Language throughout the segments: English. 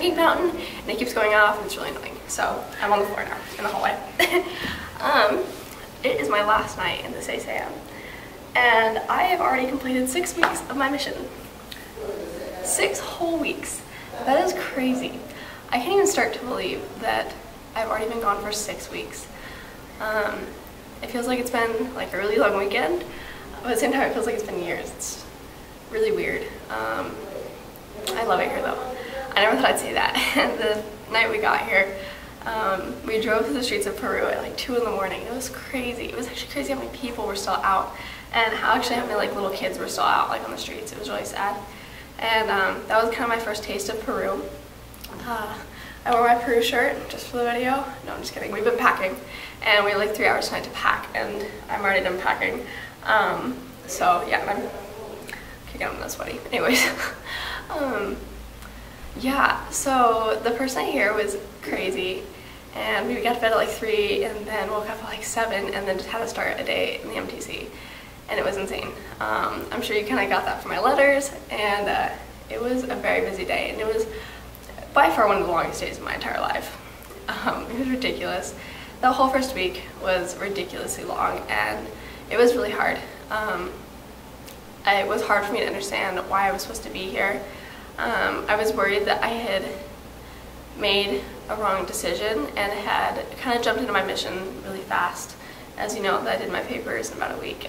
drinking fountain, and it keeps going off, and it's really annoying. So I'm on the floor now, in the hallway. It is my last night in this ASAM, and I have already completed 6 weeks of my mission. 6 whole weeks. That is crazy. I can't even start to believe that I've already been gone for 6 weeks. It feels like it's been like a really long weekend, but at the same time it feels like it's been years. It's really weird. I love it here though. I never thought I'd say that. And the night we got here, we drove through the streets of Peru at like 2 in the morning. It was crazy. It was actually crazy how many people were still out, and how many like little kids were still out like on the streets. It was really sad. And that was kind of my first taste of Peru. I wore my Peru shirt just for the video. No, I'm just kidding. We've been packing, and we had like 3 hours tonight to pack, and I'm already done packing. So yeah, I'm getting that sweaty. Anyways, yeah. So the first night here was crazy, and we got to bed at like 3, and then woke up at like 7, and then just had to start a day in the MTC, and it was insane. I'm sure you kind of got that from my letters, and it was a very busy day, and it was by far one of the longest days of my entire life. It was ridiculous. The whole first week was ridiculously long, and it was really hard. It was hard for me to understand why I was supposed to be here. I was worried that I had made a wrong decision and had kind of jumped into my mission really fast. As you know, I did my papers in about a week.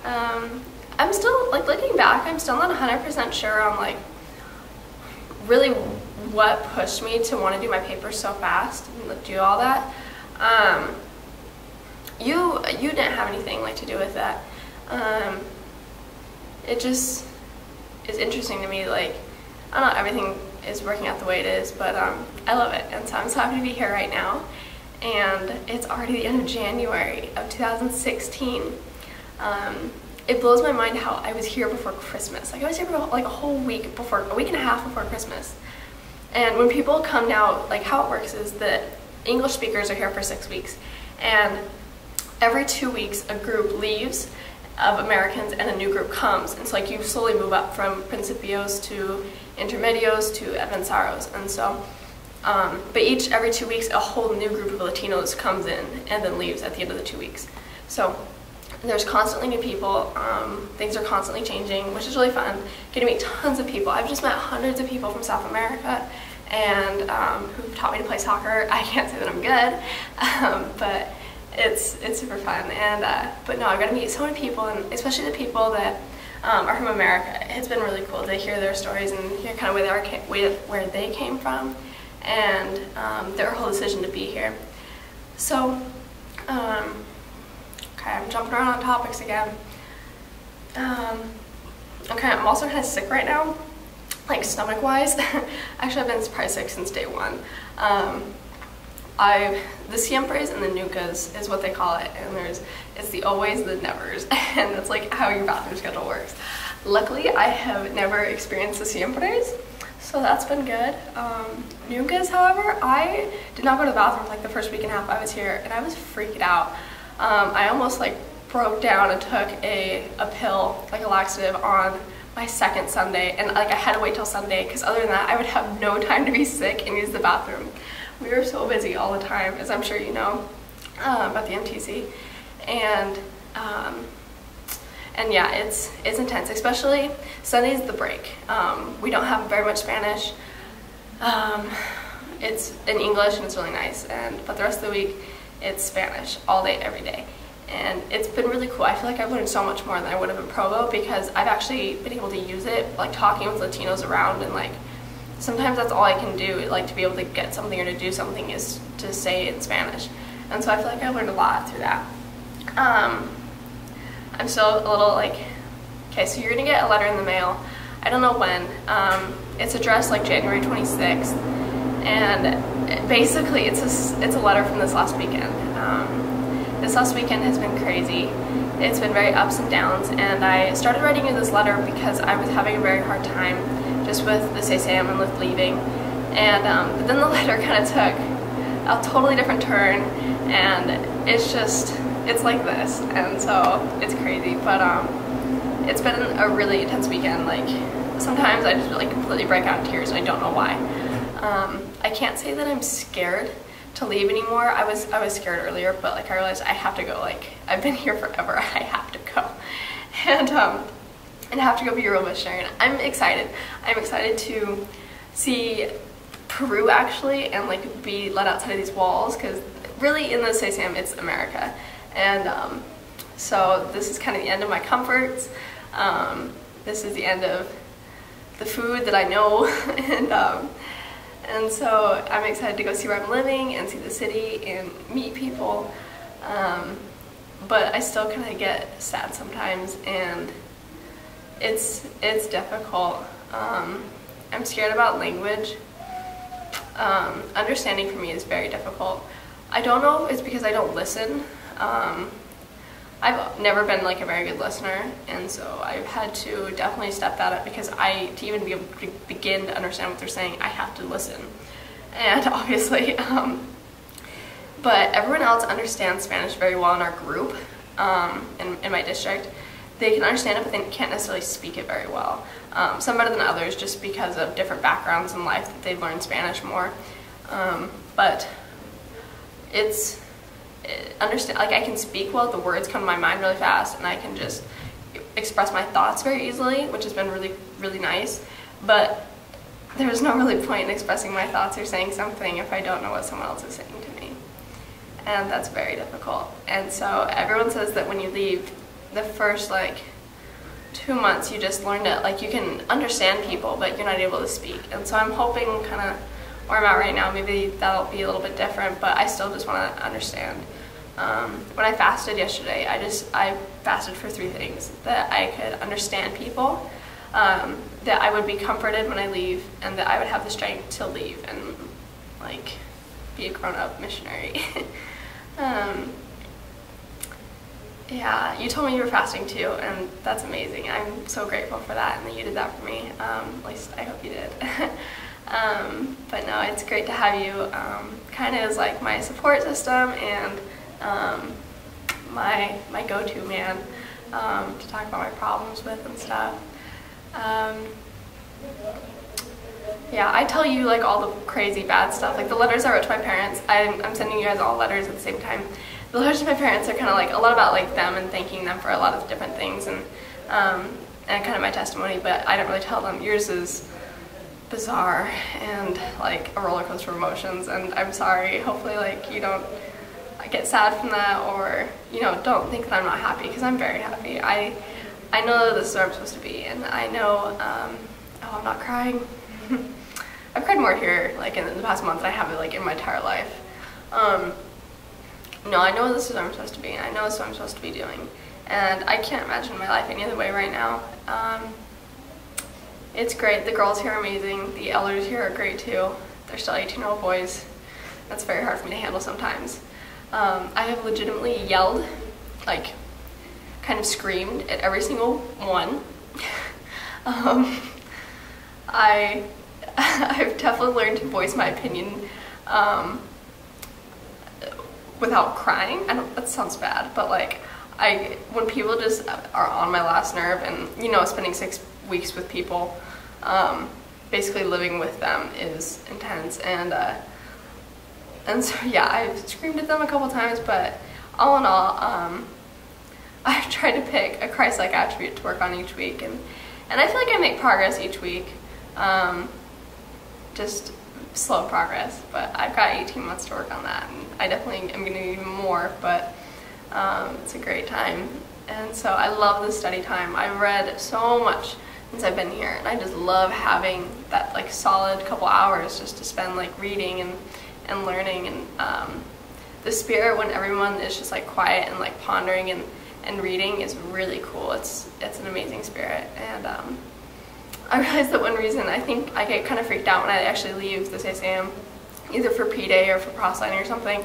I'm still, like, looking back, I'm still not 100% sure on like really what pushed me to want to do my papers so fast and do all that. You didn't have anything like to do with that. It just is interesting to me. Like, I don't know, everything is working out the way it is, but I love it, and so I'm so happy to be here right now. And it's already the end of January of 2016. It blows my mind how I was here before Christmas. Like, I was here for like a whole week before, a week and a half before Christmas. And when people come now, like, how it works is that English speakers are here for 6 weeks, and every 2 weeks a group leaves of Americans and a new group comes, and so like you slowly move up from Principios to Intermedios to Avanzados, and so but every 2 weeks a whole new group of Latinos comes in and then leaves at the end of the 2 weeks. So there's constantly new people, things are constantly changing, which is really fun. Getting to meet tons of people. I've just met hundreds of people from South America, and who've taught me to play soccer. I can't say that I'm good, but it's super fun. And but no, I've got to meet so many people, and especially the people that are from America. It's been really cool to hear their stories and hear kind of where they came from, and their whole decision to be here. So, okay, I'm jumping around on topics again. Okay, I'm also kind of sick right now, like stomach-wise. Actually, I've been probably sick since day 1. The siempres and the nunca's is what they call it, and it's the always, the nevers, and that's like how your bathroom schedule works. Luckily, I have never experienced the siempres, so that's been good. Nunca's, however, I did not go to the bathroom like the first week and a half I was here, and I was freaked out. I almost like broke down and took a pill, like a laxative, on my second Sunday, and like I had to wait till Sunday, because other than that I would have no time to be sick and use the bathroom. We were so busy all the time, as I'm sure you know, about the MTC, and yeah, it's intense. Especially Sunday's the break. We don't have very much Spanish. It's in English, and it's really nice. But the rest of the week, it's Spanish all day, every day, and it's been really cool. I feel like I've learned so much more than I would have in Provo, because I've actually been able to use it, like talking with Latinos around, and like, sometimes that's all I can do, like to be able to get something or to do something, is to say it in Spanish. And so I feel like I learned a lot through that. I'm still a little like, okay, so you're gonna get a letter in the mail. I don't know when. It's addressed like January 26th, and basically it's a letter from this last weekend. This last weekend has been crazy. It's been very ups and downs, and I started writing you this letter because I was having a very hard time just with the SAM and with leaving, and but then the letter kind of took a totally different turn, and it's like this, and so it's crazy. But it's been a really intense weekend. Like, sometimes I just like completely break out in tears, and I don't know why. I can't say that I'm scared to leave anymore. I was scared earlier, but like I realized I have to go. Like I've been here forever. I have to go, and I have to go be a real missionary. And I'm excited. I'm excited to see Peru actually, and like be let outside of these walls, because really in the SASAM it's America, and so this is kind of the end of my comforts. This is the end of the food that I know, and so I'm excited to go see where I'm living and see the city and meet people, but I still kind of get sad sometimes, and it's difficult. I'm scared about language. Understanding for me is very difficult. I don't know if it's because I don't listen. I've never been like a very good listener, and so I've had to definitely step that up, because to even be able to begin to understand what they're saying, I have to listen. And obviously, but everyone else understands Spanish very well in our group, in my district. They can understand it, but they can't necessarily speak it very well. Some better than others, just because of different backgrounds in life that they've learned Spanish more. But it's understand, like I can speak well, the words come to my mind really fast, and I can just express my thoughts very easily, which has been really, really nice. But there's no really point in expressing my thoughts or saying something if I don't know what someone else is saying to me. And that's very difficult. And so everyone says that when you leave, the first like 2 months you just learn to, like, you can understand people, but you're not able to speak. And so I'm hoping kind of where I'm at right now, maybe that'll be a little bit different, but I still just want to understand. When I fasted yesterday, I fasted for 3 things: that I could understand people, that I would be comforted when I leave, and that I would have the strength to leave and like be a grown-up missionary. Yeah, you told me you were fasting too, and that's amazing. I'm so grateful for that, and that you did that for me. At least I hope you did. But no, it's great to have you kind of as like my support system and my go-to man to talk about my problems with and stuff. Yeah, I tell you like all the crazy bad stuff, like the letters I wrote to my parents. I'm sending you guys all letters at the same time. The letters to my parents are kind of like a lot about like them and thanking them for a lot of different things, and kind of my testimony, but I don't really tell them. Yours is bizarre and like a roller coaster of emotions, and I'm sorry. Hopefully like you don't get sad from that, or don't think that I'm not happy, because I'm very happy. I know that this is where I'm supposed to be, and I know oh, I'm not crying. I've cried more here like in the past month than I have like in my entire life. No, I know this is where I'm supposed to be, and I know this is what I'm supposed to be doing, and I can't imagine my life any other way right now. It's great. The girls here are amazing. The elders here are great too. They're still 18-year-old boys. That's very hard for me to handle sometimes. I have legitimately yelled, like, kind of screamed at every single one. I've definitely learned to voice my opinion without crying. That sounds bad, but like, when people just are on my last nerve, and spending 6 weeks with people, basically living with them is intense, and so yeah, I've screamed at them a couple times, but all in all, I've tried to pick a Christ-like attribute to work on each week, and I feel like I make progress each week, just slow progress, but I've got 18 months to work on that, and I definitely am going to need even more, but it's a great time. And so I love the study time. I've read so much since I've been here, and I just love having that like solid couple hours just to spend like reading and learning, and the spirit when everyone is just like quiet and like pondering and reading is really cool. It's an amazing spirit, and I realized that one reason I think I get kind of freaked out when I actually leave the SASAM, either for P-Day or for proselyting or something,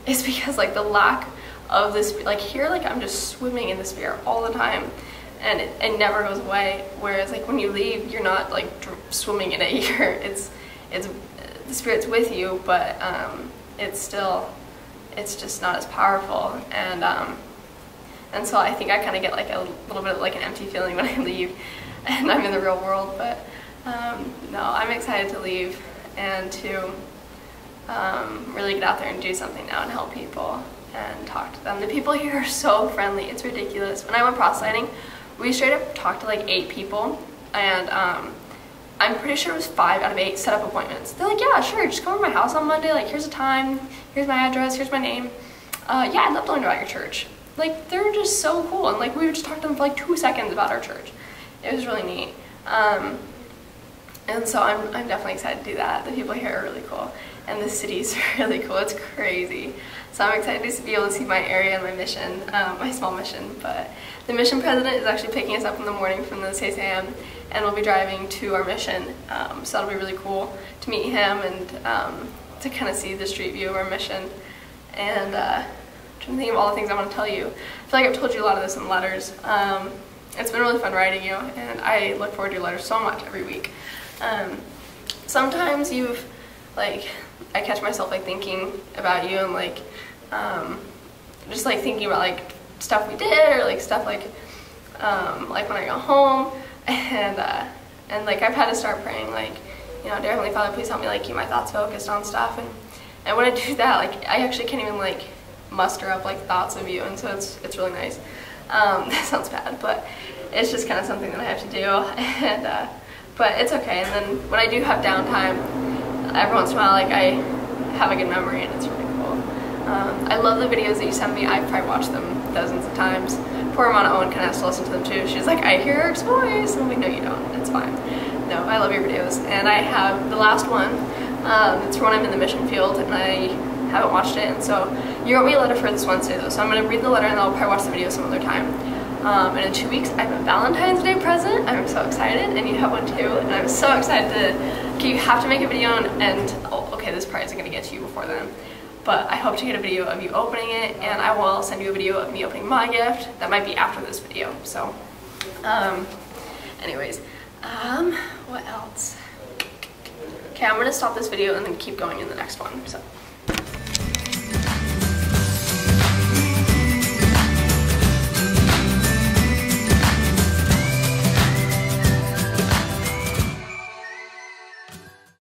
is because like the lack of this, like here, like I'm just swimming in the spirit all the time, and it never goes away. Whereas like when you leave, you're not like swimming in it. It's the spirit's with you, but it's just not as powerful, and so I think I kind of get like a little bit of like an empty feeling when I leave and I'm in the real world. But no, I'm excited to leave. and to really get out there and do something now and help people and talk to them. The people here are so friendly, it's ridiculous. When I went proselyting, we straight up talked to like 8 people, and I'm pretty sure it was 5 out of 8 set up appointments. They're like, yeah, sure, just come over to my house on Monday, like here's a time, here's my address, here's my name. Yeah, I'd love to learn about your church. Like, they're just so cool, and like we would just talk to them for like 2 seconds about our church. It was really neat. And so I'm definitely excited to do that. The people here are really cool, and the city's really cool. It's crazy. So I'm excited to be able to see my area and my mission, my small mission. But the mission president is actually picking us up in the morning from the 6 a.m. and we'll be driving to our mission. So that'll be really cool to meet him and to kind of see the street view of our mission. And I'm trying to think of all the things I want to tell you. I feel like I've told you a lot of this in letters. It's been really fun writing you, and I look forward to your letters so much every week. Sometimes I catch myself like thinking about you and like just like thinking about like stuff we did, or like stuff like when I go home, and like I've had to start praying like, you know, dear Heavenly Father, please help me like keep my thoughts focused on stuff, and when I do that, like I actually can't even like muster up like thoughts of you, and so it's really nice. That sounds bad, but it's just kind of something that I have to do, and but it's okay. And then when I do have downtime, every once in a while, like I have a good memory, and it's really cool. I love the videos that you send me. I've probably watched them dozens of times. Poor Mama Owen kind of has to listen to them too. She's like, I hear Eric's voice. I'm like, no, you don't. It's fine. No, I love your videos. And I have the last one. It's for when I'm in the mission field, and I haven't watched it. And so you wrote me a letter for this Wednesday though, so I'm going to read the letter, and I'll probably watch the video some other time. And in 2 weeks, I have a Valentine's Day present. I'm so excited, and you have one too, and I'm so excited to, okay, you have to make a video, and oh, okay, this probably isn't going to get to you before then, but I hope to get a video of you opening it, and I will send you a video of me opening my gift. That might be after this video, so, anyways, what else? Okay, I'm going to stop this video and then keep going in the next one, so.